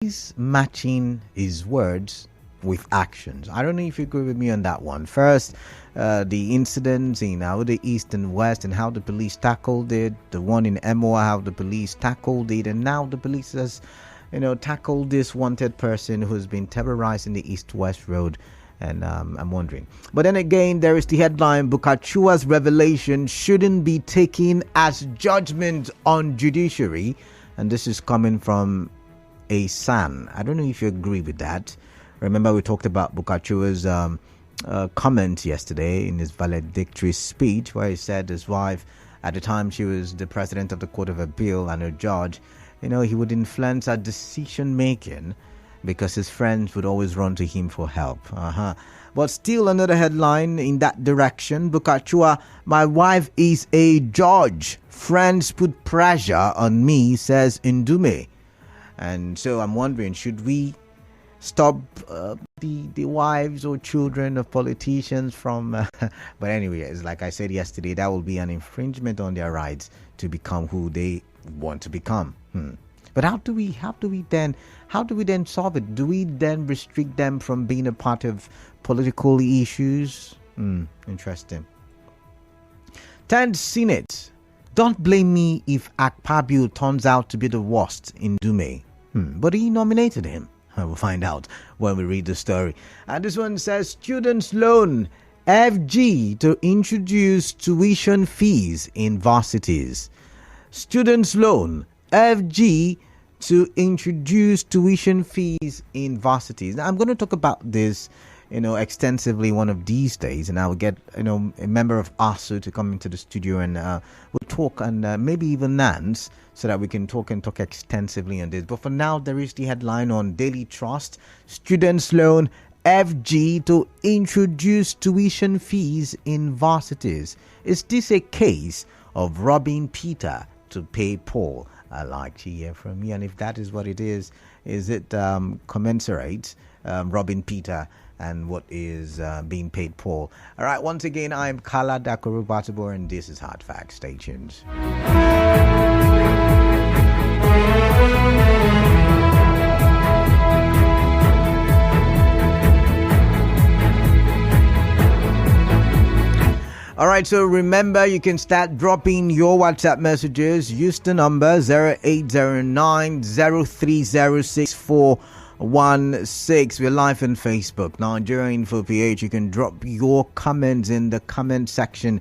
He's matching his words with actions. I don't know if you agree with me on that one. First, the incidents in the East and West and how the police tackled it. The one in MOA, how the police tackled it. And now the police has, tackled this wanted person who's been terrorizing the East-West road. And I'm wondering. But then again, there is the headline, Bulkachuwa's revelation shouldn't be taken as judgment on judiciary. And this is coming from a son. I don't know if you agree with that. Remember, we talked about Bulkachuwa's comment yesterday in his valedictory speech, where he said his wife, at the time she was the president of the Court of Appeal and a judge, he would influence her decision making because his friends would always run to him for help. But still another headline in that direction. Bulkachuwa, my wife is a judge. Friends put pressure on me, says Ndume. And so I'm wondering, should we stop the wives or children of politicians from... but anyway, it's like I said yesterday, that will be an infringement on their rights to become who they want to become. But how do we then solve it? Do we then restrict them from being a part of political issues? Interesting. 10th Senate. Don't blame me if Akpabio turns out to be the worst in Ndume. But he nominated him. We'll find out when we read the story. And this one says, students loan FG to introduce tuition fees in varsities. Students loan FG to introduce tuition fees in varsities. Now, I'm going to talk about this, extensively one of these days, and I will get, a member of ASU to come into the studio and we'll talk, and maybe even Nance, so that we can talk extensively on this. But for now, there is the headline on Daily Trust. Students loan FG to introduce tuition fees in varsities. Is this a case of robbing Peter to pay Paul? I like to hear from you, and if that is what it is it commensurate, robbing Peter and what is being paid Paul? All right, once again, I'm Kala Dakuru Batibor, and this is Hard Facts. Stay tuned. All right, so remember, you can start dropping your WhatsApp messages. Use the number 0809-0306416. We're live on Facebook, Nigeria Info PH. You can drop your comments in the comment section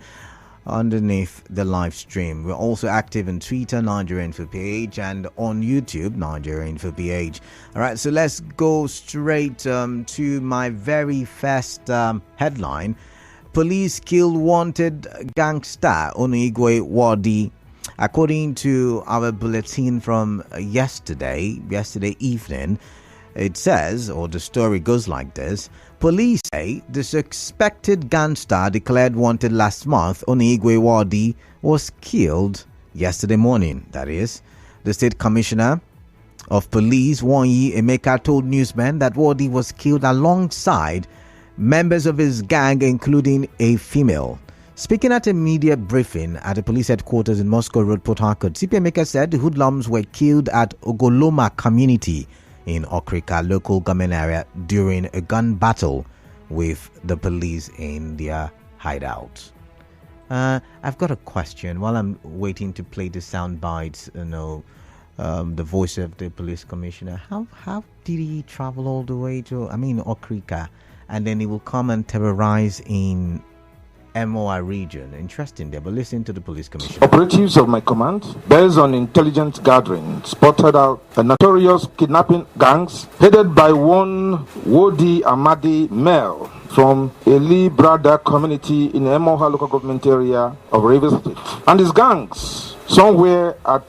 underneath the live stream. We're also active on Twitter, Nigeria Info PH, and on YouTube, Nigeria Info PH. All right, so let's go straight to my very first headline. Police kill wanted gangster Onuigwe Wordi. According to our bulletin from yesterday evening, it says, or the story goes like this. Police say the suspected gangster declared wanted last month, Onuigwe Wordi, was killed yesterday morning. That is, the state commissioner of police, Wanyi Emeka, told newsmen that Wordi was killed alongside members of his gang, including a female. Speaking at a media briefing at the police headquarters in Moscow Road, Port Harcourt, CP Emeka said the hoodlums were killed at Ogoloma community in Okrika local government area during a gun battle with the police in their hideout. I've got a question while I'm waiting to play the sound bites. The voice of the police commissioner. How did he travel all the way to Okrika? And then he will come and terrorize in MOI region. Interesting there, but listen to the police commissioner. Operatives of my command, based on intelligence gathering, spotted out a notorious kidnapping gangs headed by one Wodi Amadi male from Eli Brada community in Emoha local government area of Rivers State. And his gangs somewhere at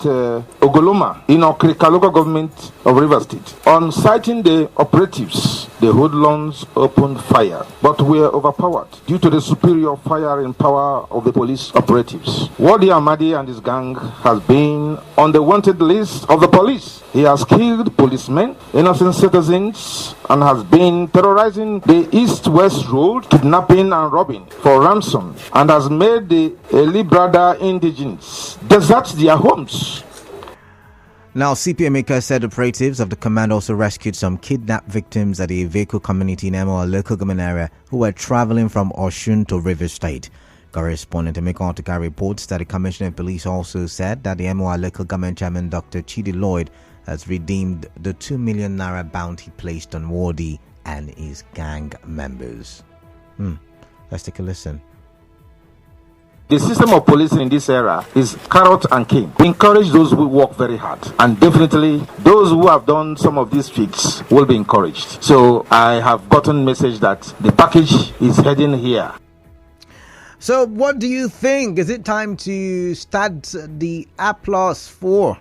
Ogoloma in Okrika local government of Rivers State. On sighting the operatives, the hoodlums opened fire, but were overpowered due to the superior firing power of the police operatives. Wadi Amadi and his gang has been on the wanted list of the police. He has killed policemen, innocent citizens, and has been terrorizing the east-west road, kidnapping and robbing for ransom, and has made the Eli Brada indigents desert their homes. Now, CPMAker said operatives of the command also rescued some kidnapped victims at a vehicle community in Emo, a local government area, who were traveling from Osun to River State. Correspondent Emeka Okrika reports that the Commissioner of Police also said that the Emo local government chairman, Dr. Chidi Lloyd, has redeemed the 2 million naira bounty placed on Wordi and his gang members. Let's take a listen. The system of policing in this era is carrot and cane. We encourage those who work very hard, and definitely those who have done some of these feats will be encouraged. So I have gotten message that the package is heading here. So what do you think? Is it time to start the applause for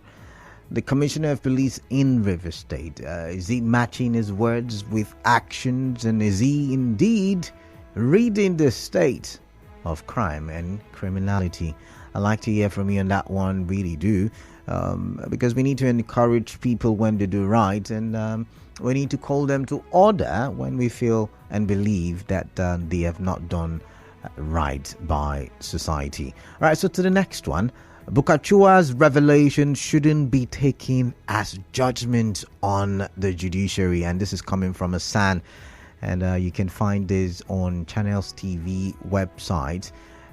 the Commissioner of Police in River State? Is he matching his words with actions, and is he indeed ridding the state of crime and criminality? I'd like to hear from you on that one, really do, because we need to encourage people when they do right, and we need to call them to order when we feel and believe that they have not done right by society. All right, so to the next one. Bulkachuwa's revelation shouldn't be taken as judgment on the judiciary, and this is coming from a SAN. And you can find this on Channels TV website.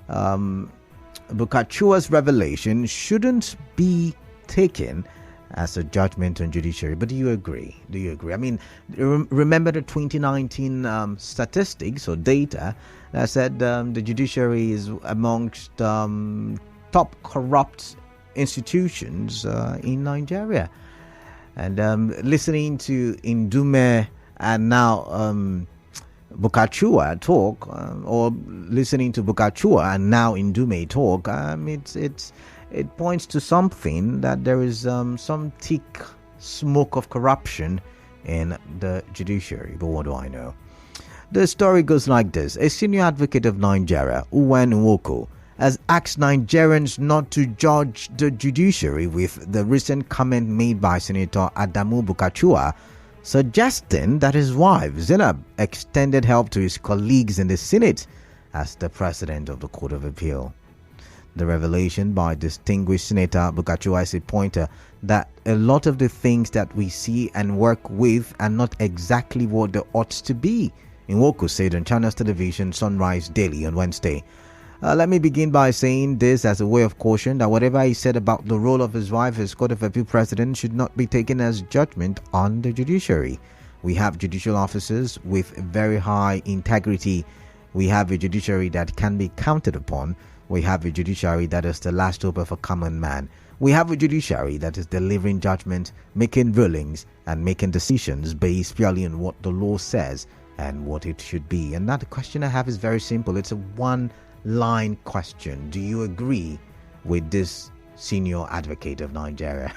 Bulkachuwa's revelation shouldn't be taken as a judgment on judiciary. But do you agree? I mean, remember the 2019 statistics or data that said the judiciary is amongst top corrupt institutions in Nigeria. And listening to Ndume and now Bulkachuwa talk, or listening to Bulkachuwa and now Ndume talk, it points to something that there is some thick smoke of corruption in the judiciary. But what do I know? The story goes like this. A senior advocate of Nigeria, Onuigwe, has asked Nigerians not to judge the judiciary with the recent comment made by Senator Adamu Bulkachuwa, suggesting that his wife, Zainab, extended help to his colleagues in the Senate as the president of the Court of Appeal. The revelation by distinguished Senator Bulkachuwa is a pointer that a lot of the things that we see and work with are not exactly what they ought to be, Nwoku said on Channels Television Sunrise Daily on Wednesday. Let me begin by saying this as a way of caution that whatever he said about the role of his wife as Court of Appeal president should not be taken as judgment on the judiciary. We have judicial officers with very high integrity. We have a judiciary that can be counted upon. We have a judiciary that is the last hope of a common man. We have a judiciary that is delivering judgment, making rulings, and making decisions based purely on what the law says and what it should be. And now the question I have is very simple. It's a one-line question. Do you agree with this senior advocate of Nigeria?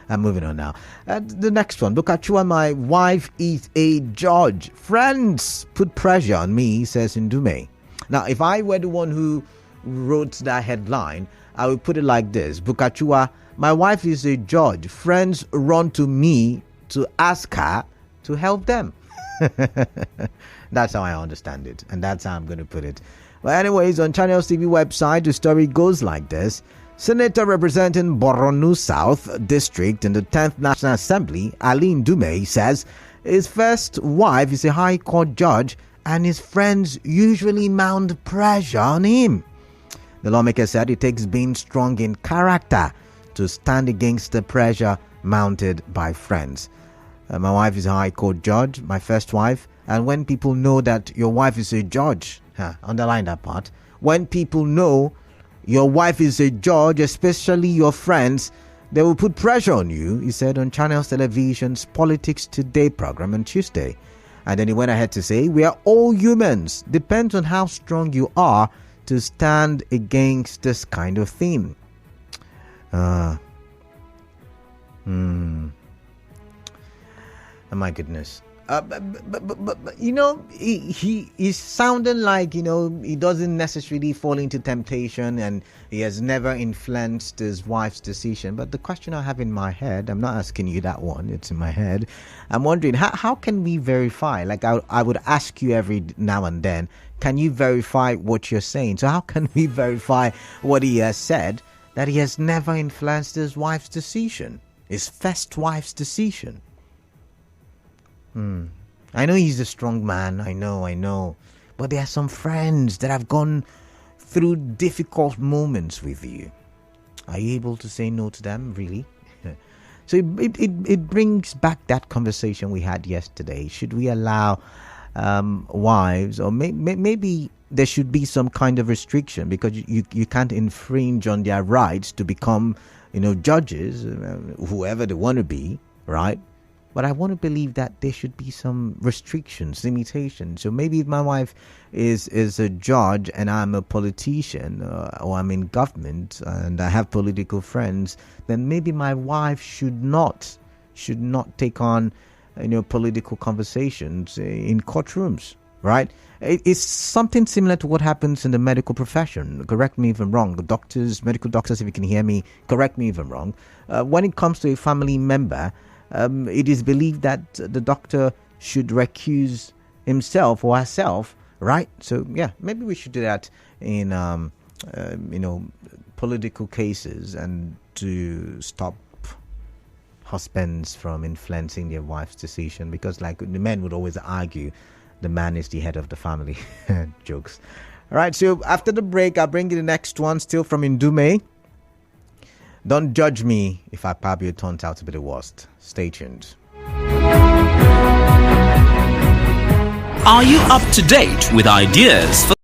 I'm moving on now. The next one. Bulkachuwa, my wife is a judge. Friends put pressure on me, says Ndume. Now, if I were the one who wrote that headline, I would put it like this. Bulkachuwa, my wife is a judge. Friends run to me to ask her to help them. That's how I understand it, and that's how I'm going to put it. Well, anyways, on Channels TV website, the story goes like this. Senator representing Borno South District in the 10th National Assembly, Ali Ndume, says his first wife is a high court judge and his friends usually mount pressure on him. The lawmaker said it takes being strong in character to stand against the pressure mounted by friends. My wife is a high court judge, my first wife, and when people know that your wife is a judge, underline that part, when people know your wife is a judge, especially your friends, they will put pressure on you, he said on Channels Television's Politics Today program on Tuesday. And then he went ahead to say, we are all humans. Depends on how strong you are to stand against this kind of thing. Oh my goodness. But you know, he is sounding like, you know, he doesn't necessarily fall into temptation and he has never influenced his wife's decision. But the question I have in my head, I'm not asking you that one, it's in my head. I'm wondering, how can we verify? Like I would ask you every now and then, can you verify what you're saying? So how can we verify what he has said, that he has never influenced his wife's decision? his first wife's decision. I know he's a strong man. I know. But there are some friends that have gone through difficult moments with you. Are you able to say no to them, really? So it brings back that conversation we had yesterday. Should we allow wives, or maybe there should be some kind of restriction, because you can't infringe on their rights to become, judges, whoever they want to be, right? But I want to believe that there should be some restrictions, limitations. So maybe if my wife is a judge and I'm a politician, or I'm in government and I have political friends, then maybe my wife should not take on political conversations in courtrooms, right? It's something similar to what happens in the medical profession. Correct me if I'm wrong. Medical doctors, if you can hear me, correct me if I'm wrong. When it comes to a family member, it is believed that the doctor should recuse himself or herself, right? So yeah, maybe we should do that in political cases, and to stop husbands from influencing their wife's decision, because like the men would always argue the man is the head of the family. Jokes. All right, so after the break, I'll bring you the next one, still from Ndume. Don't judge me if Akpabio turns out to be the worst. Stay tuned. Are you up to date with ideas for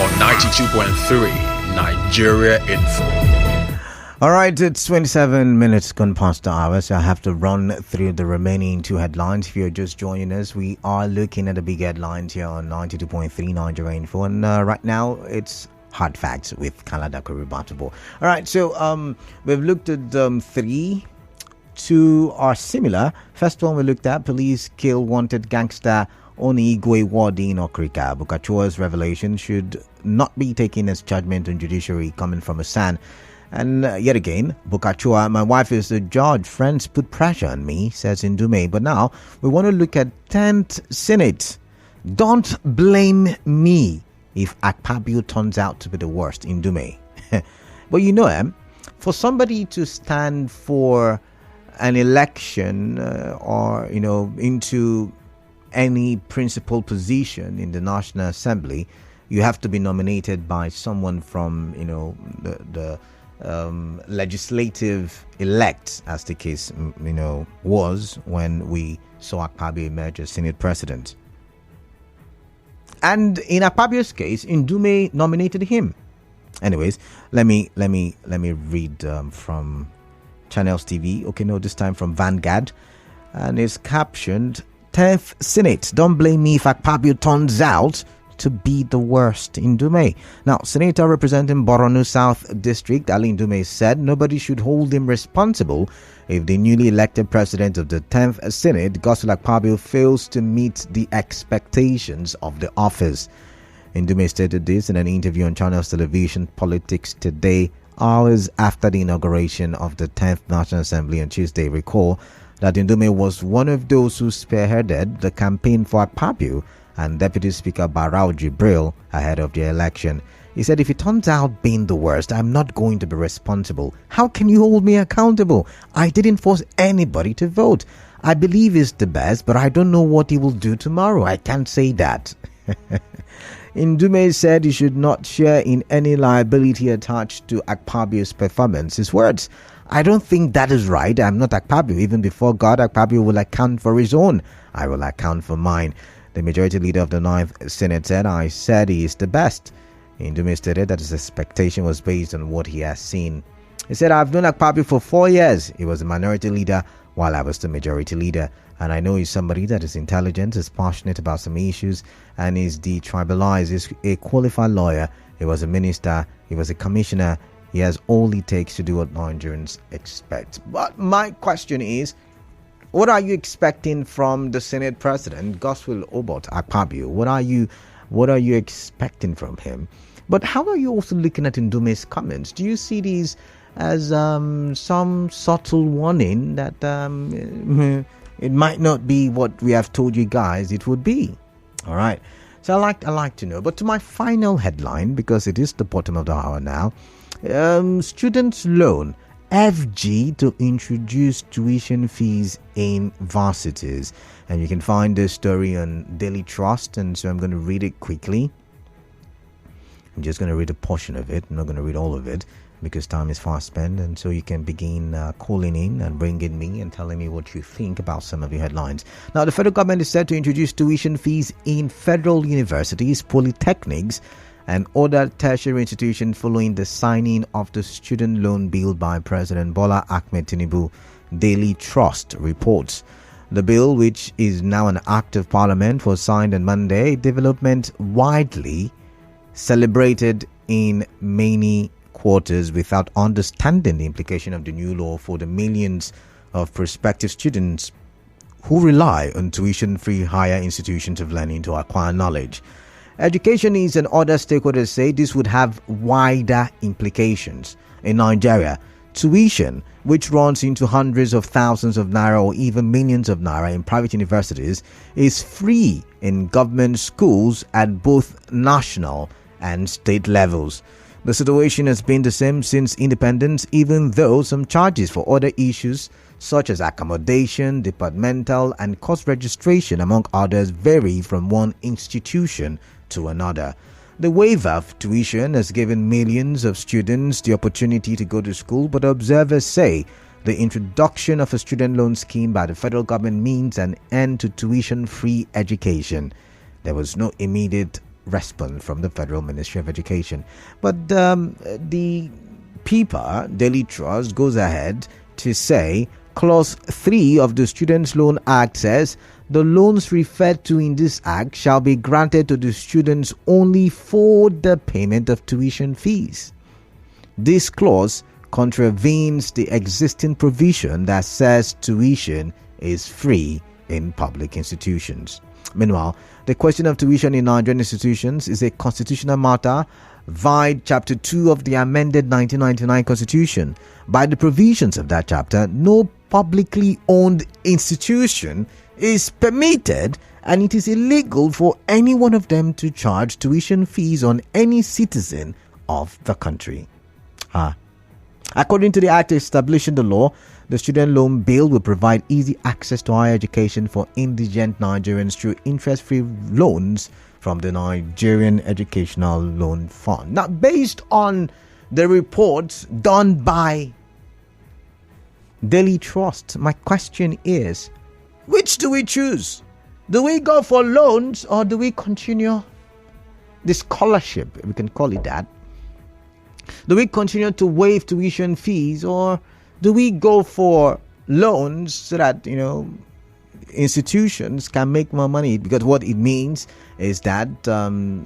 on 92.3 Nigeria Info. All right, it's 27 minutes gone past the hour, so I have to run through the remaining two headlines. If you're just joining us, we are looking at the big headlines here on 92.3 Nigeria Info, and right now it's hard facts with Canada Kurubatubo. All right, so we've looked at three. Two are similar. First one we looked at: police kill wanted gangster Onuigwe Wordi in Okrika. Bulkachuwa's revelation should not be taken as judgment on Judiciary coming from a son. And yet again, Bulkachuwa, my wife is a judge. Friends put pressure on me, says Ndume. But now we want to look at 10th Senate. Don't blame me if Akpabio turns out to be the worst, Ndume. But for somebody to stand for an election or into any principal position in the National Assembly, you have to be nominated by someone from, the legislative elect, as the case, was when we saw Akpabio emerge as Senate president. And in Akpabio's case, Ndume nominated him. Anyways, let me read from Channels TV. Okay, no, this time from Vanguard, and it's captioned 10th Senate. Don't blame me if Akpabio turns out to be the worst in Ndume. Now, Senator representing Borno South District, Ali Ndume, said nobody should hold him responsible if the newly elected president of the 10th Senate, Godswill Akpabio, fails to meet the expectations of the office. Ndume stated this in an interview on Channels Television Politics Today, hours after the inauguration of the 10th National Assembly on Tuesday. Recall that Ndume was one of those who spearheaded the campaign for Akpabio and Deputy Speaker Barau Jibril ahead of the election. He said, if it turns out being the worst, I'm not going to be responsible. How can you hold me accountable? I didn't force anybody to vote. I believe he's the best, but I don't know what he will do tomorrow. I can't say that. Ndume said he should not share in any liability attached to Akpabio's performance. His words, I don't think that is right. I'm not Akpabio. Even before God, Akpabio will account for his own. I will account for mine. The majority leader of the 9th Senate said, I said he is the best. Ndume stated that his expectation was based on what he has seen. He said, I've known Akpabio for 4 years. He was a minority leader while I was the majority leader. And I know he's somebody that is intelligent, is passionate about some issues, and is detribalized. He's a qualified lawyer. He was a minister. He was a commissioner. He has all it takes to do what Nigerians expect. But my question is, what are you expecting from the Senate President, Godswill Akpabio? What are you expecting from him? But how are you also looking at Ndume's comments? Do you see these as some subtle warning that it might not be what we have told you guys it would be? All right. So I like to know. But to my final headline, because it is the bottom of the hour now, students' loan. FG to introduce tuition fees in varsities. And you can find this story on Daily Trust, and so I'm going to read it quickly. I'm just going to read a portion of it. I'm not going to read all of it because time is fast spent, and so you can begin calling in and bringing me and telling me what you think about some of the headlines. Now, the federal government is set to introduce tuition fees in federal universities, polytechnics, and other tertiary institutions following the signing of the student loan bill by President Bola Ahmed Tinubu, Daily Trust reports. The bill, which is now an act of parliament, was signed on Monday, a development widely celebrated in many quarters without understanding the implication of the new law for the millions of prospective students who rely on tuition-free higher institutions of learning to acquire knowledge. Educationists and other stakeholders say this would have wider implications. In Nigeria, tuition, which runs into hundreds of thousands of naira or even millions of naira in private universities, is free in government schools at both national and state levels. The situation has been the same since independence, even though some charges for other issues such as accommodation, departmental, and course registration, among others, vary from one institution to another. The waiver of tuition has given millions of students the opportunity to go to school, but observers say the introduction of a student loan scheme by the federal government means an end to tuition-free education. There was no immediate response from the Federal Ministry of Education. But the paper, Daily Trust, goes ahead to say Clause 3 of the Students' Loan Act says the loans referred to in this act shall be granted to the students only for the payment of tuition fees. This clause contravenes the existing provision that says tuition is free in public institutions. Meanwhile, the question of tuition in Nigerian institutions is a constitutional matter vide Chapter 2 of the amended 1999 Constitution. By the provisions of that chapter, no publicly owned institution is permitted, and it is illegal for any one of them to charge tuition fees on any citizen of the country. According to the act establishing the law, the student loan bill will provide easy access to higher education for indigent Nigerians through interest-free loans from the Nigerian Educational Loan Fund. Now, based on the reports done by Daily Trust, my question is, which do we choose? Do we go for loans or do we continue the scholarship, we can call it that? Do we continue to waive tuition fees, or do we go for loans so that, institutions can make more money? Because what it means is that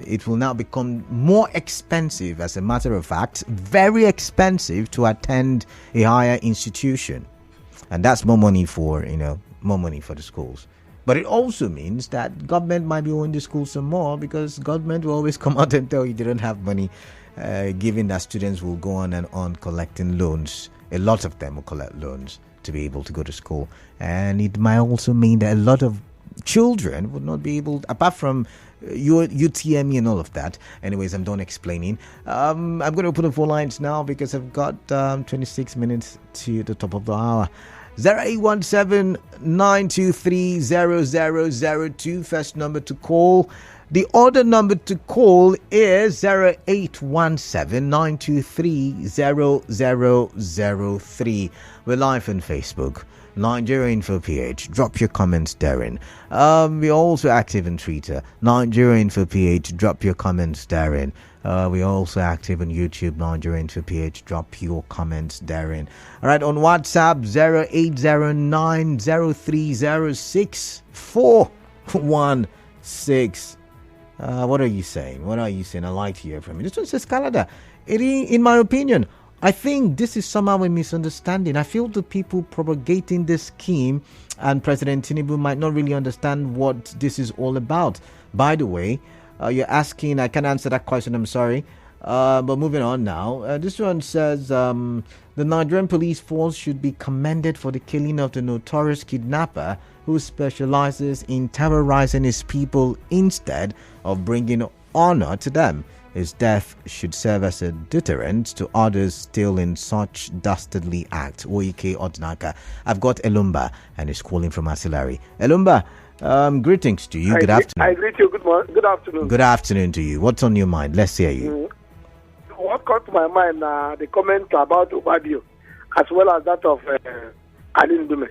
it will now become more expensive, as a matter of fact, very expensive to attend a higher institution. And that's more money for the schools. But it also means that government might be owing the schools some more, because government will always come out and tell you they don't have money, given that students will go on and on collecting loans. A lot of them will collect loans to be able to go to school. And it might also mean that a lot of children would not be able, apart from UTME and all of that. Anyways, I'm done explaining. I'm going to open the phone lines now because I've got 26 minutes to the top of the hour. 0817-923-0002, first number to call. The other number to call is 0817-923-0003. We're live on Facebook, Nigeria Info PH. Drop your comments therein. We're also active on Twitter, Nigeria Info PH. Drop your comments therein. We're also active on YouTube, Nigeria Info PH. Drop your comments therein. All right, on WhatsApp, 0809-0306-416. What are you saying? I'd like to hear from you. This one says, Canada, in my opinion, I think this is somehow a misunderstanding. I feel the people propagating this scheme and President Tinubu might not really understand what this is all about. By the way, you're asking, I can't answer that question, I'm sorry. But moving on now. This one says, the Nigerian police force should be commended for the killing of the notorious kidnapper who specializes in terrorizing his people instead of bringing honor to them. His death should serve as a deterrent to others still in such dastardly act. Oike Odnaka. I've got Elumba and he's calling from Artillery. Elumba, greetings to you. Good afternoon. I greet you. Good afternoon. Good afternoon to you. What's on your mind? Let's hear you. What comes to my mind, the comment about Akpabio, as well as that of Ndume.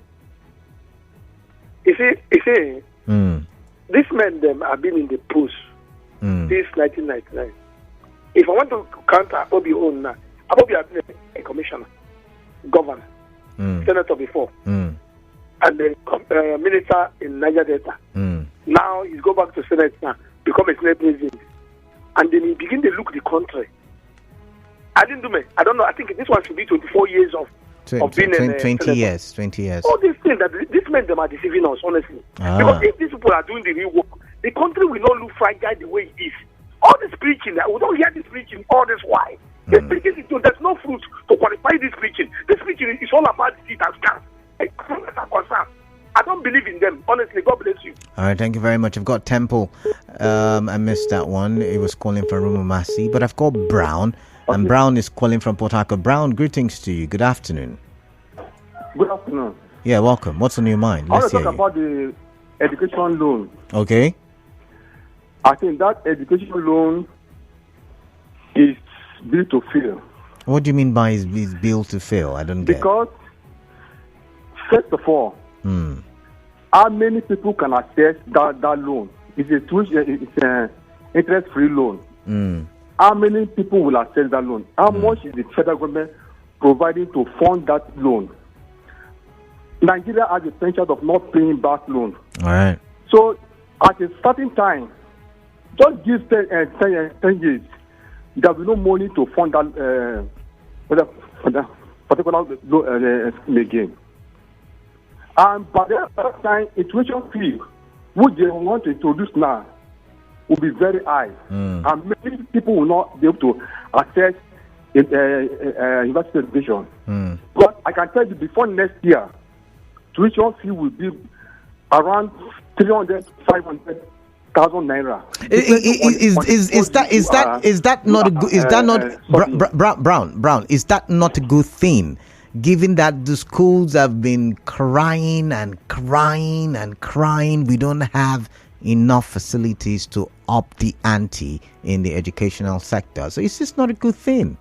You see, these men them have been in the post since 1999. If I want to counter Akpabio now, Akpabio has been a commissioner, governor, senator before, and then minister in Niger Delta. Now he's go back to Senate now, become a Senate president, and then he begin to look the country. I don't know. I think this one should be 24 years of being 20 years. 20 years. All these things that these men them are deceiving us, honestly. Because if these people are doing the real work, the country will not look fragile the way it is. All this preaching, we don't hear this preaching all this while. This preaching, there's no fruit to qualify this preaching. This preaching is all about deceit and scam. I don't believe in them. Honestly, God bless you. All right, thank you very much. I've got Temple. I missed that one. It was calling from Rumumasi. But I've got Brown. And Brown is calling from Port Harcourt. Brown, greetings to you. Good afternoon. Good afternoon. Yeah, welcome. What's on your mind? I want to talk about the education loan. Okay. I think that education loan is built to fail. What do you mean by is built to fail? I don't get it. Because, first of all, how many people can access that loan? It's an interest-free loan. How many people will access that loan? How much is the federal government providing to fund that loan? Nigeria has the potential of not paying back loan. All right. So, at a certain time, just give 10 years. There will be no money to fund that particular loan again. And by that time, tuition fee, which they want to introduce now, will be very high. And many people will not be able to access university education. But I can tell you, before next year, tuition fee will be around 300, 500,000 naira. Is that not a good? Is that not Brown? Is that not a good thing? Given that the schools have been crying and crying and crying, we don't have enough facilities to up the ante in the educational sector. So it's just not a good thing.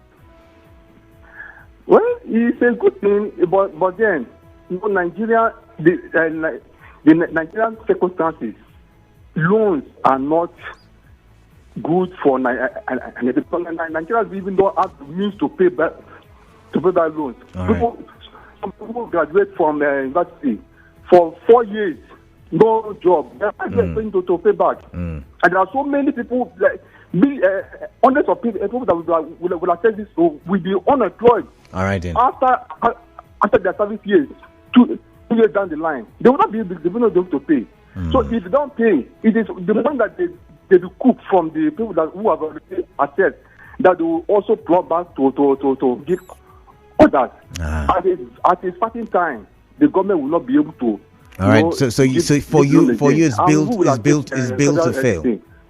Well, it's a good thing, but then, Nigeria, the Nigerian circumstances, loans are not good for Nigerians even don't have the means to pay back loans. Some people graduate from university for 4 years, no job. They're going to pay back. And there are so many people, hundreds of people that will attend this will be unemployed. All right, then. After their service years, 2 years down the line, they will not be able to pay. So if they don't pay, it is the money that they recoup from the people who have already assessed that they will also plug back to give others. At a certain time, the government will not be able to. All right. So for you, it's built to fail.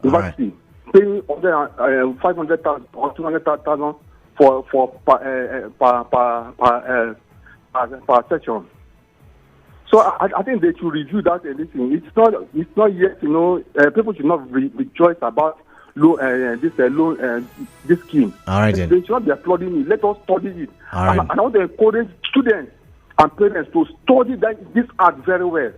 University paying 500,000 or 200,000 for per section. So I think they should review that anything. It's not yet. People should not rejoice about this scheme. All right, then. They should not be applauding it. Let us study it. All right. And I want to encourage students and parents to study this art very well.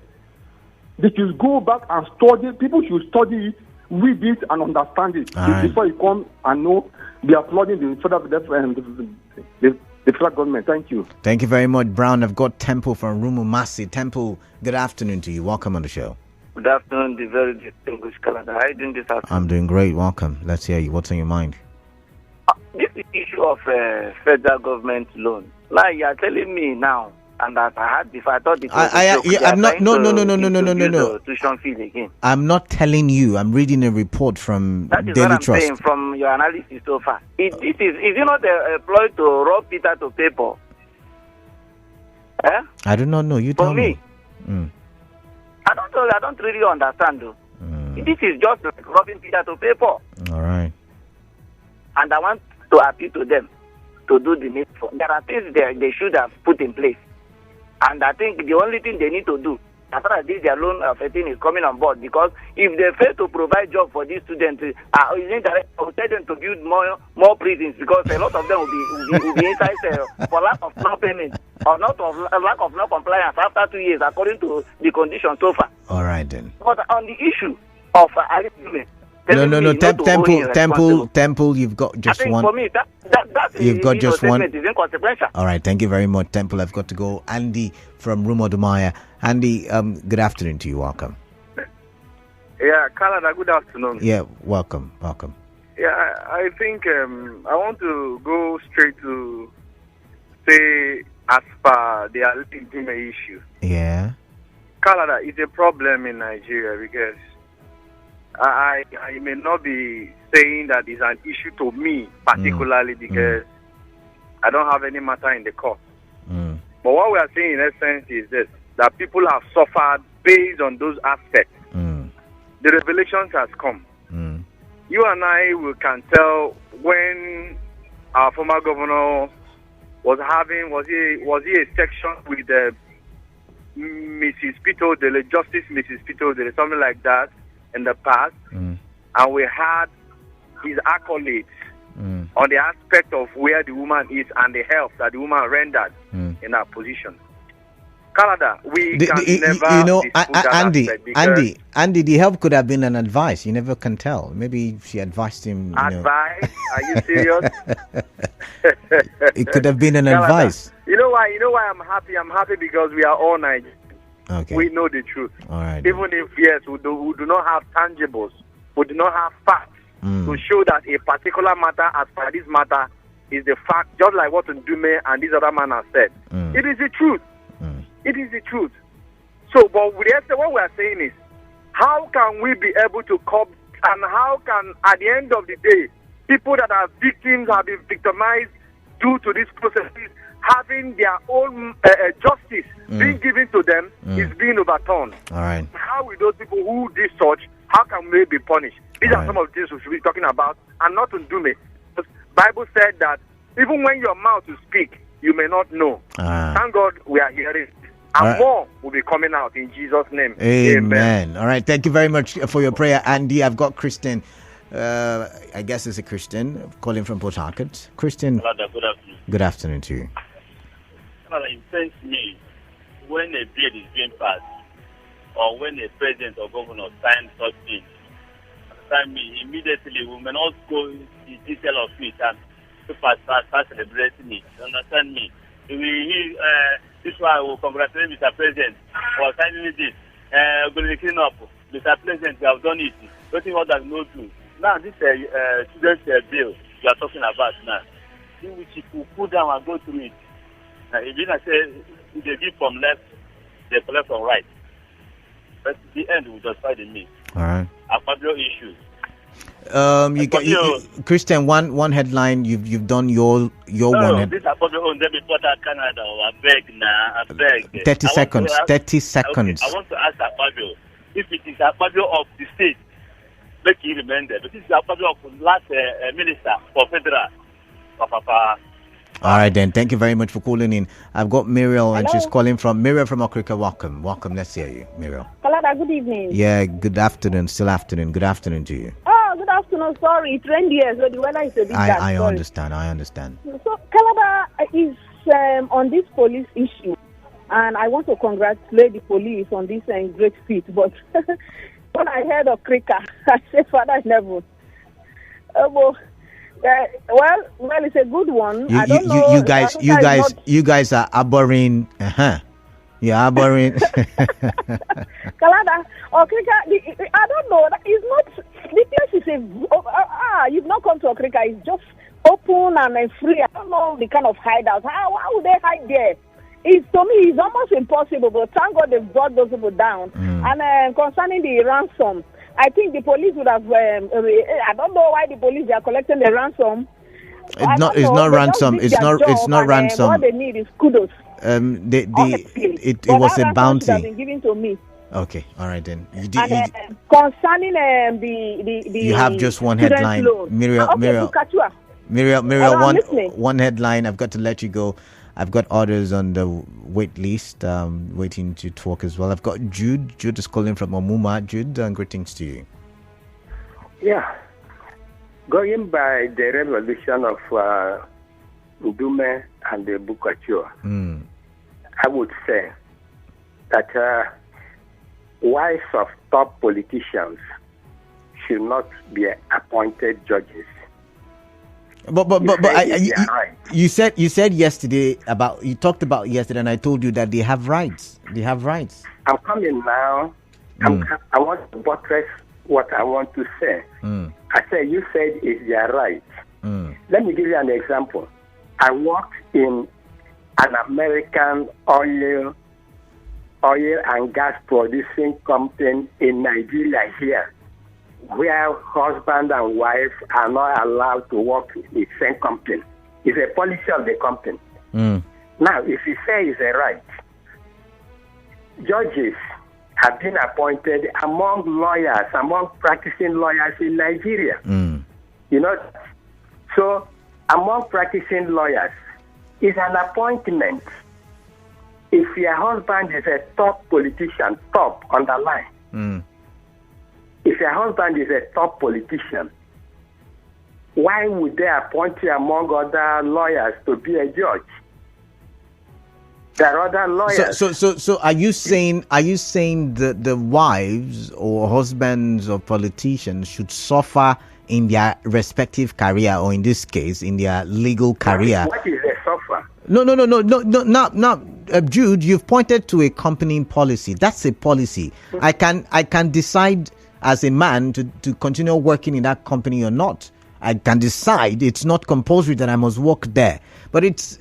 They should go back and study. People should study it, read it, and understand it before you come and be applauding the federal government. Thank you. Thank you very much, Brown. I've got Temple from Rumumasi. Temple, good afternoon to you. Welcome on the show. Good afternoon, the very distinguished Canada. How are you doing this afternoon? I'm doing great. Welcome. Let's hear you. What's on your mind? This issue of federal government loan. Like you are telling me now, and that I had before, I thought it was I'm not. No. Tuition fee again. I'm not telling you. I'm reading a report from That is Daily what I'm Trust. saying from your analysis so far. Is it not employed to rob Peter to pay Paul? I do not know. You tell me. I don't really understand though. This is just like robbing Peter to pay Paul. All right. And I want to appeal to them to do the needful. There are things they should have put in place. And I think the only thing they need to do, as far as this their loan of 18 is coming on board, because if they fail to provide job for these students, I will tell them to build more prisons, because a lot of them will be inside for lack of no payment or lack of no compliance after 2 years, according to the conditions so far. All right then. But on the issue of Temple, you've got just I think one. For me, You've got just one. Is inconsequential. All right, thank you very much, Temple. I've got to go. Andy from Rumodumaya. Andy, good afternoon to you. Welcome. Yeah, Canada, good afternoon. Yeah, welcome. Yeah, I think I want to go straight to say as per the Ndume issue. Yeah. Canada is a problem in Nigeria because I may not be saying that it's an issue to me particularly because I don't have any matter in the court. But what we are saying in essence is this, that people have suffered based on those aspects. The revelations has come. You and I can tell when our former governor was he a section with Mrs. Pitodele, Justice Mrs. Pitodele, something like that in the past, and we had his accolades on the aspect of where the woman is and the help that the woman rendered in her position. Canada, we can never Andy, the help could have been an advice. You never can tell. Maybe she advised him. Advice? Are you serious? It could have been an advice. You know why I'm happy? I'm happy because we are all Nigerians. Okay. We know the truth. All right. Even if, yes, we do not have tangibles, we do not have facts to show that a particular matter, as per this matter, is the fact, just like what Ndume and this other man have said. It is the truth. It is the truth. So, but what we are saying is, how can we be able to cope, and how can, at the end of the day, people that are victims have been victimized due to these processes, having their own justice being given to them is being overturned. All right. How will those people who did such, how can they be punished? These are some of the things we should be talking about, and not to do me. The Bible said that even when your mouth to speak, you may not know. Thank God we are hearing. And more will be coming out in Jesus' name. Amen. All right. Thank you very much for your prayer, Andy. I've got Christian. I guess it's a Christian calling from Port Harcourt. Christian, Good afternoon. good afternoon to you. It pains me when a bill is being passed, or when a president or governor signs such things. Understand me? Immediately, we may not go into the detail of it and start celebrating it. Understand me? This one I will congratulate Mr. President for signing this. We're going to clean up. Mr. President, we have done it. Nothing what does not do. Now, this student bill you are talking about now, in which you could put down and go through it. If you say they give from left, they collect from right. But at the end, we just find the miss. All right. Akpabio issues. Christian, one headline. You've done your one. This Akpabio own them before that Canada. I beg. 30 seconds. 30 seconds. Okay, I want to ask Akpabio if it is Akpabio of the state. Make you remember, but this is Akpabio of the last minister for federal. All right then. Thank you very much for calling in. I've got Muriel, and she's calling from Okrika. Welcome. Let's hear you, Muriel. Kalada, good evening. Yeah, good afternoon. Still afternoon. Good afternoon to you. Oh, good afternoon. Sorry, it rained here, so the weather is a bit bad. I understand. So Kalada is on this police issue, and I want to congratulate the police on this great feat. But when I heard of Okrika, I said, Father in heaven. Well, it's a good one. I don't know. You guys are abhorring. You're abhorring. Kalada, Okrika, I don't know. It's not. The place is you've not come to Okrika. It's just open and free. I don't know the kind of hideouts. How would they hide there? To me, it's almost impossible. But thank God they've brought those people down. And concerning the ransom, I think the police would have. I don't know why the police are collecting the ransom. It's not ransom. It's not ransom. What they need is kudos. It was a bounty. Has been given to me. Okay, all right then. Concerning the you have just one headline, Muriel. Bulkachuwa. Muriel, one headline. I've got to let you go. I've got others on the wait list, waiting to talk as well. I've got Jude. Jude is calling from Omuma. Jude, greetings to you. Yeah. Going by the revolution of Ndume and the Bulkachuwa, I would say that wives of top politicians should not be appointed judges. But you said yesterday you talked about yesterday, and I told you that they have rights. They have rights. I'm coming now. I want to buttress what I want to say. I said you said it's their right. Let me give you an example. I worked in an American oil and gas producing company in Nigeria here, where husband and wife are not allowed to work in the same company. It's a policy of the company. Now, if you say it's a right, judges have been appointed among practicing lawyers in Nigeria. So among practicing lawyers is an appointment. If your husband is a top politician, top on the line, if your husband is a top politician, why would they appoint you among other lawyers to be a judge? There are other lawyers. So are you saying that the wives or husbands of politicians should suffer in their respective career, or in this case, in their legal career? What is a suffer? No. Jude, you've pointed to a company policy. That's a policy. I can decide as a man to continue working in that company or not. I can decide. It's not compulsory that I must work there, but it's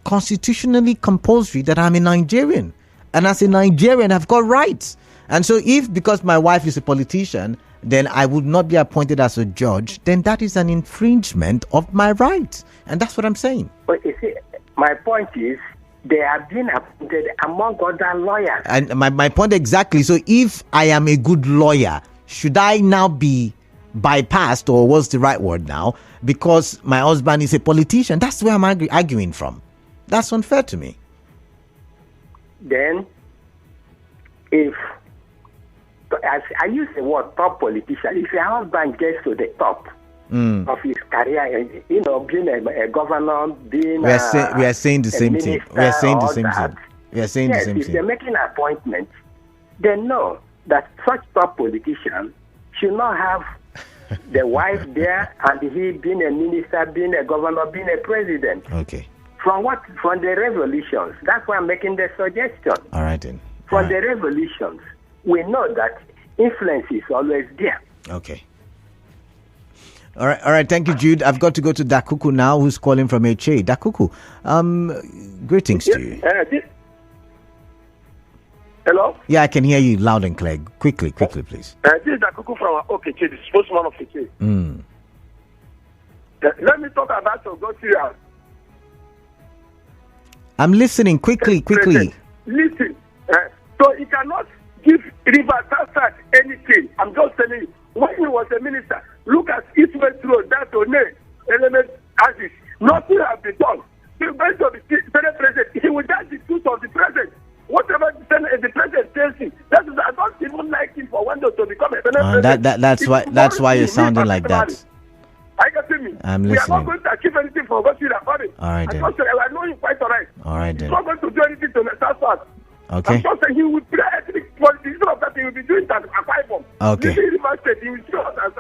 constitutionally compulsory that I'm a Nigerian, and as a Nigerian I've got rights. And so because my wife is a politician, then I would not be appointed as a judge, then that is an infringement of my rights, and that's what I'm saying. But you see, my point is they have been appointed among other lawyers. And my point exactly. So if I am a good lawyer, should I now be bypassed, or what's the right word now, because my husband is a politician? That's where I'm arguing from. That's unfair to me. then if, as I use the word top politician, if your husband gets to the top of his career, being a governor, being we are saying the same thing. We are saying the same thing. We are saying the same if thing. they're making appointments, they know that such top politician should not have the wife there and he being a minister, being a governor, being a president. Okay. From the revolutions, that's why I'm making the suggestion. All right then. From the revolutions, we know that influence is always there. Okay. All right. Thank you, Jude. I've got to go to Dakuku now, who's calling from HA. Dakuku, greetings to you. Hello? Yeah, I can hear you loud and clear. Quickly, please. This is Dakuku from OKC, the spokesman of HA. Let me talk about Ogotia. I'm listening. Quickly. Listen. So he cannot give River South anything. I'm just telling you. When he was a minister, look at East West Road, that Ndume, element Aziz. Nothing has been done. The best of the Senate president, he will judge the truth of the president. Whatever the president tells him, that is, I don't even like him for one day to become a Senate president. That's why you're sounding like that. I can see me. I'm listening. We are not going to achieve anything for Godzilla. All right then. I know him quite all right. All right then. He's not going to do anything to the South. Okay. I'm just saying he will be ethnic politics. Instead of that, he will be doing that Akpabio. Okay. He will show us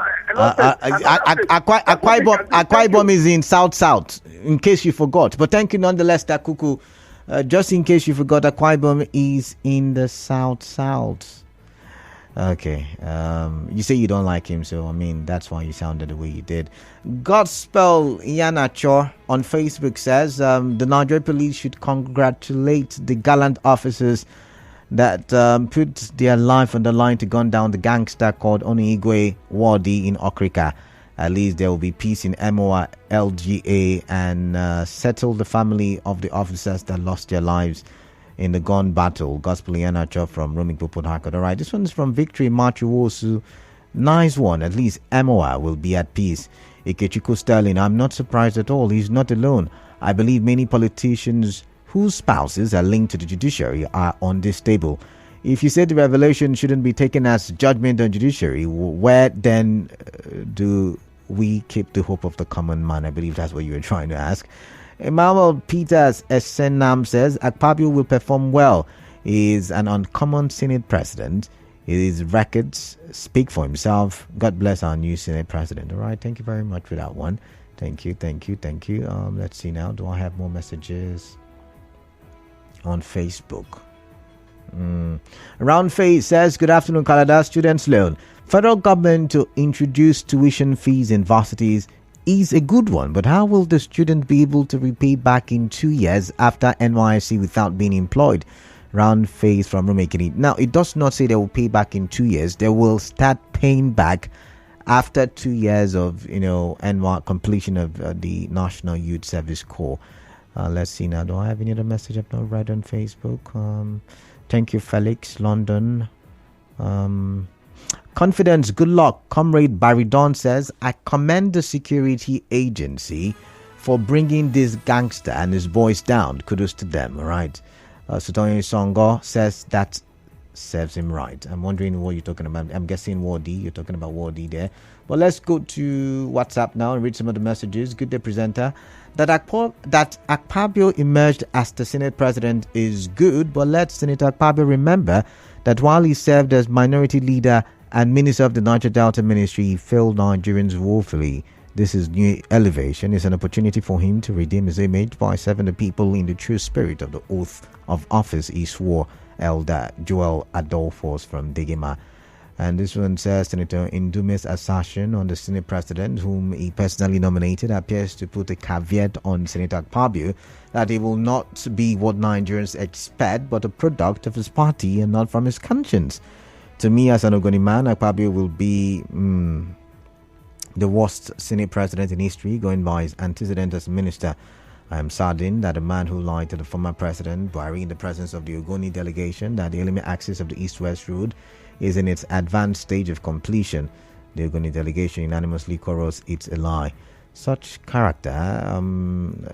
Akpabio is in South, in case you forgot. But thank you nonetheless, Dakuku. Just in case you forgot, Akpabio is in the South. Okay. You say you don't like him, so that's why you sounded the way you did. Godspell Yanacho on Facebook says the Nigerian police should congratulate the gallant officers that put their life on the line to gun down the gangster called Onuigwe Wordi in Okrika. At least there will be peace in MOA, LGA, and settle the family of the officers that lost their lives in the gun battle. Gospel Yanacho from Romikpo Port Harcourt. All right, this one is from Victory Machuwosu. Nice one. At least MOA will be at peace. Ikechukwu Sterling, I'm not surprised at all. He's not alone. I believe many politicians whose spouses are linked to the judiciary are on this table. If you say the revelation shouldn't be taken as judgment on judiciary, where then do we keep the hope of the common man? I believe that's what you were trying to ask. Emmanuel Peters Esenam says Akpabio will perform well. He is an uncommon Senate president. His records speak for himself. God bless our new Senate president. All right, thank you very much for that one. Thank you. Let's see now. Do I have more messages on Facebook? Round Face says, good afternoon, Canada. Students loan. Federal government to introduce tuition fees in varsities is a good one, but how will the student be able to repay back in 2 years after NYSC without being employed? Round Face from Rumekini. Now, it does not say they will pay back in 2 years. They will start paying back after 2 years of, completion of the National Youth Service Corps. Let's see now. Do I have any other message I've not read on Facebook? Thank you, Felix, London. Confidence, good luck. Comrade Barry Don says, I commend the security agency for bringing this gangster and his boys down. Kudos to them, all right. Sutonyo Songo says that serves him right. I'm wondering what you're talking about. I'm guessing Wordi. You're talking about Wordi there. But let's go to WhatsApp now and read some of the messages. Good day, presenter. That Akpabio emerged as the Senate president is good, but let Senator Akpabio remember that while he served as minority leader and minister of the Niger Delta Ministry, he failed Nigerians woefully. This is new elevation. It's an opportunity for him to redeem his image by serving the people in the true spirit of the oath of office he swore. Elder Joel Adolphus from Degema. And this one says Senator Ndume's assertion on the Senate president, whom he personally nominated, appears to put a caveat on Senator Akpabio that he will not be what Nigerians expect, but a product of his party and not from his conscience. To me, as an Ogoni man, Akpabio will be the worst Senate president in history, going by his antecedent as minister. I am saddened that a man who lied to the former president, Buhari, in the presence of the Ogoni delegation, that the element axis of the East-West Road is in its advanced stage of completion. The Ogoni delegation unanimously quarrels it's a lie. Such character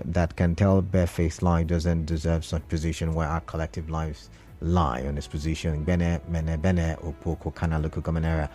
that can tell barefaced lie doesn't deserve such position where our collective lives lie on his position. Bene, mene, bene, opoko, kana, luku, gomenera.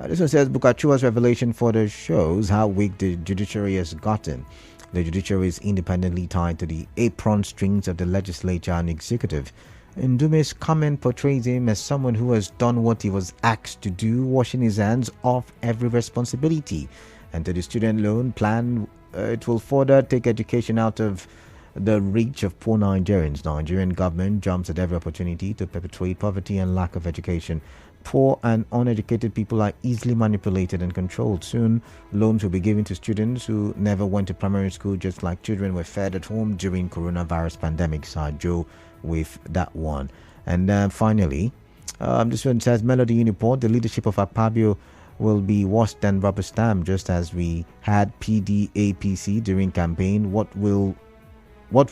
This one says Bulkachuwa's revelation further shows how weak the judiciary has gotten. The judiciary is independently tied to the apron strings of the legislature and executive. Ndume's comment portrays him as someone who has done what he was asked to do, washing his hands off every responsibility. And to the student loan plan, it will further take education out of the reach of poor Nigerians. Nigerian government jumps at every opportunity to perpetuate poverty and lack of education. Poor and uneducated people are easily manipulated and controlled. Soon, loans will be given to students who never went to primary school, just like children were fed at home during coronavirus pandemic. So Joe with that one. And finally, this one says Melody Uniport, the leadership of Akpabio will be worse than rubber stamp, just as we had PDAPC during campaign. What we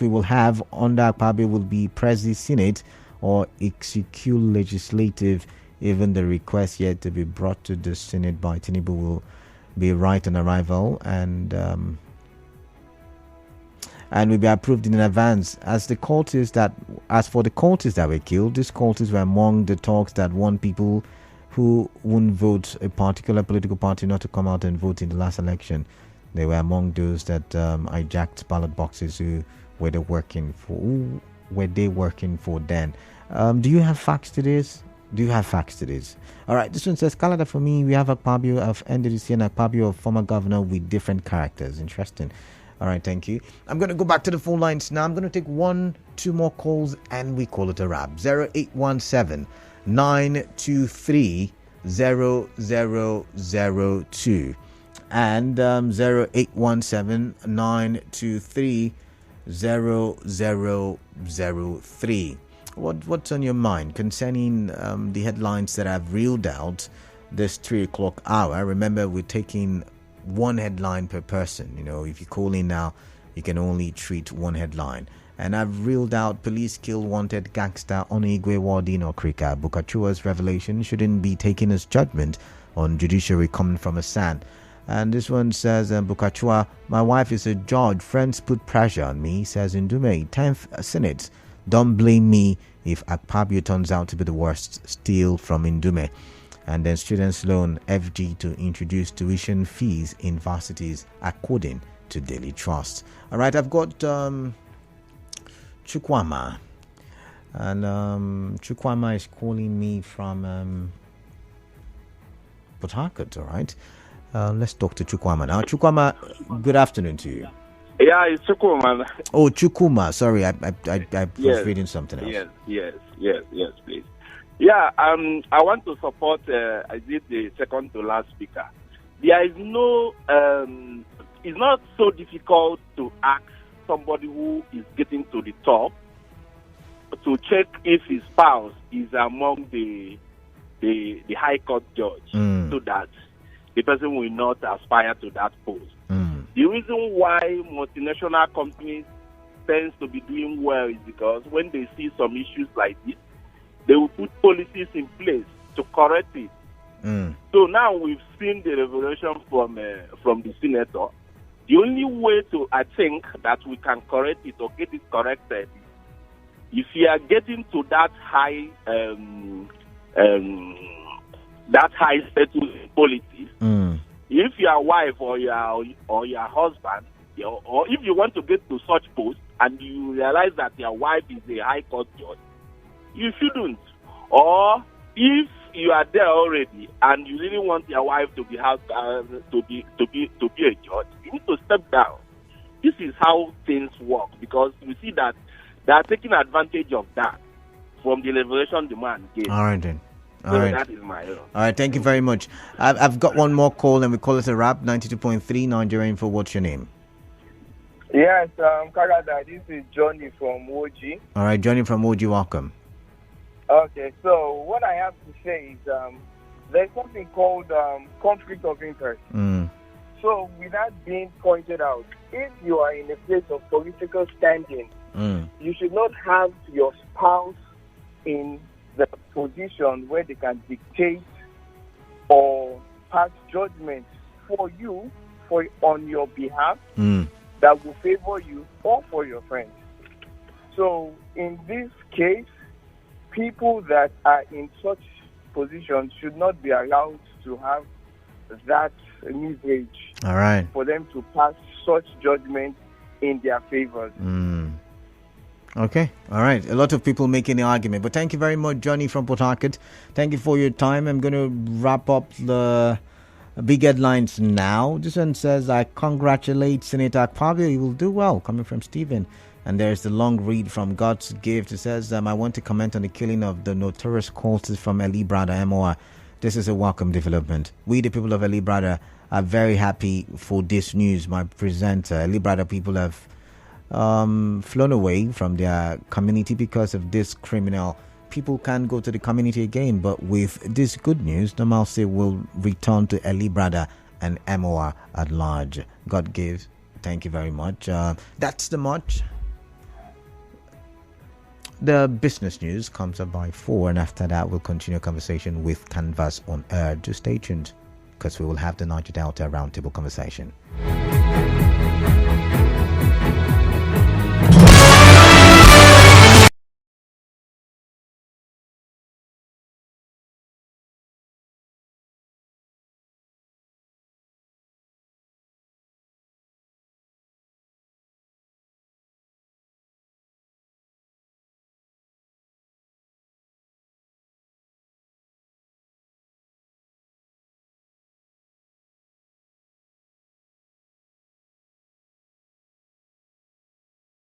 will have under Akpabio will be Presi Senate or execute legislative. Even the request yet to be brought to the Senate by Tinubu will be right on arrival and will be approved in advance. As for the cultists that were killed, these cultists were among the talks that warned people who wouldn't vote a particular political party not to come out and vote in the last election. They were among those that hijacked ballot boxes. Who were they working for then? Do you have facts to this? All right, this one says, Canada, for me, we have Akpabio of NDDC and Akpabio of former governor with different characters. Interesting. All right, thank you. I'm going to go back to the phone lines now. I'm going to take 1-2 more calls and we call it a wrap. 0817 923 0002 and 0817 923 0003. What's on your mind concerning the headlines that I've reeled out this 3 o'clock hour? Remember, we're taking one headline per person. You know, if you call in now, you can only treat one headline. And I've reeled out police kill wanted gangster Onuigwe Wordi in Okrika. Bulkachuwa's revelation shouldn't be taken as judgment on judiciary coming from a sand. And this one says, Bulkachuwa, my wife is a judge. Friends put pressure on me, says Ndume. 10th Senate. Don't blame me if Akpabio turns out to be the worst. Steal from Ndume. And then students loan FG to introduce tuition fees in Varsities according to Daily Trust. All right, I've got Chukwama. And Chukwama is calling me from Port Harcourt, all right? Let's talk to Chukwama now. Chukwama, good afternoon to you. Yeah, it's Chukuma. Oh, Chukuma. Sorry, I was reading something else. Yes, please. Yeah, I want to support, I did the second to last speaker. There is no, it's not so difficult to ask somebody who is getting to the top to check if his spouse is among the High Court judge, so that the person will not aspire to that post. The reason why multinational companies tend to be doing well is because when they see some issues like this, they will put policies in place to correct it. So now we've seen the revelation from the senator. The only way to, I think, that we can correct it or get it corrected, if you are getting to that high status in politics, if your wife or your husband, or if you want to get to such post and you realize that your wife is a high court judge, you shouldn't. Or if you are there already and you really want your wife to be a judge, you need to step down. This is how things work, because we see that they are taking advantage of that from the revelation the man gave. All right then. All so right. That is my own. All right, thank you very much. I've got one more call and we call it a wrap. 92.3 Nigerian Info. What's your name? Yes, Canada, this is Johnny from Woji. All right, Johnny from Woji, welcome. Okay, so what I have to say is there's something called conflict of interest. So with that being pointed out, if you are in a place of political standing, you should not have your spouse in the position where they can dictate or pass judgment for you on your behalf that will favor you or for your friends. So in this case, people that are in such positions should not be allowed to have that leverage. All right. For them to pass such judgment in their favors. Okay. All right. A lot of people making the argument. But thank you very much, Johnny from Port Harcourt. Thank you for your time. I'm going to wrap up the big headlines now. This one says, I congratulate Senator Akpabio. He will do well, coming from Stephen. And there's the long read from God's Gift. It says, I want to comment on the killing of the notorious cultist from Eli Brada MOR. This is a welcome development. We, the people of Eli Brada, are very happy for this news. My presenter, Eli Brada people have flown away from their community because of this criminal. People can't go to the community again, but with this good news, normalcy will return to Eli Brada and MOR at large. God gives. Thank you very much. That's the much. The business news comes up by 4, and after that we'll continue a conversation with Canvas on Air. Do stay tuned, because we will have the Niger Delta Roundtable conversation.